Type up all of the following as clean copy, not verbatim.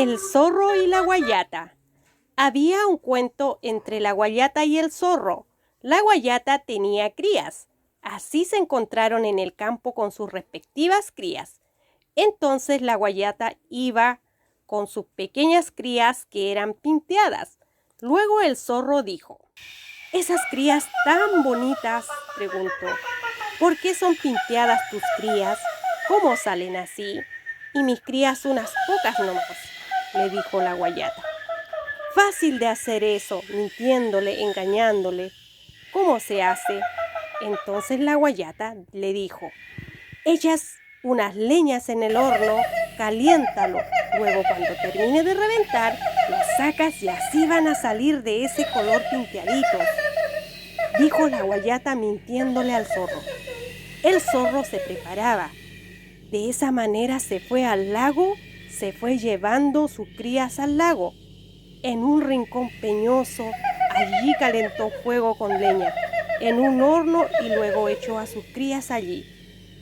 El zorro y la guayata. Había un cuento entre la guayata y el zorro. La guayata tenía crías. Así se encontraron en el campo con sus respectivas crías. Entonces la guayata iba con sus pequeñas crías que eran pinteadas. Luego el zorro dijo: «¿Esas crías tan bonitas?», preguntó. «¿Por qué son pinteadas tus crías? ¿Cómo salen así? Y mis crías unas pocas nomás», le dijo la guayata. «Fácil de hacer eso, mintiéndole, engañándole. ¿Cómo se hace?». Entonces la guayata le dijo: «Echas unas leñas en el horno, caliéntalo. Luego cuando termine de reventar, las sacas y así van a salir de ese color pinteaditos», dijo la guayata mintiéndole al zorro. El zorro se preparaba. De esa manera se fue al lago, se fue llevando sus crías al lago. En un rincón peñoso, allí calentó fuego con leña, en un horno, y luego echó a sus crías allí.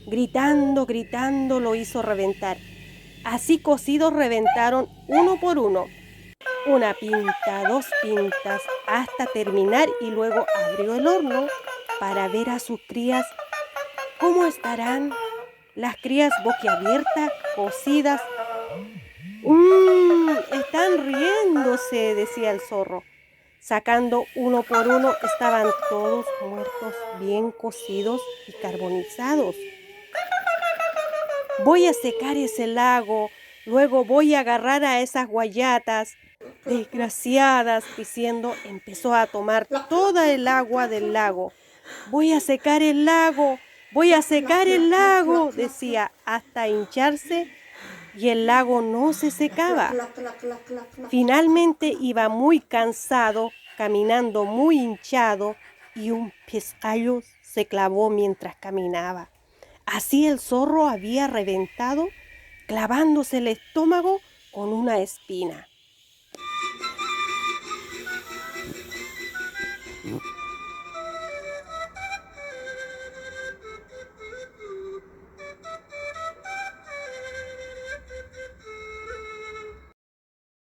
Gritando, gritando, lo hizo reventar. Así cocidos reventaron uno por uno. Una pinta, dos pintas, hasta terminar, y luego abrió el horno para ver a sus crías. ¿Cómo estarán? Las crías boquiabiertas, cocidas. Están riéndose», decía el zorro. Sacando uno por uno, estaban todos muertos, bien cocidos y carbonizados. «Voy a secar ese lago, luego voy a agarrar a esas guayatas desgraciadas», diciendo, empezó a tomar toda el agua del lago. «Voy a secar el lago, voy a secar el lago», decía, hasta hincharse, y el lago no se secaba. Finalmente iba muy cansado, caminando muy hinchado, y un pescado se clavó mientras caminaba. Así el zorro había reventado, clavándose el estómago con una espina.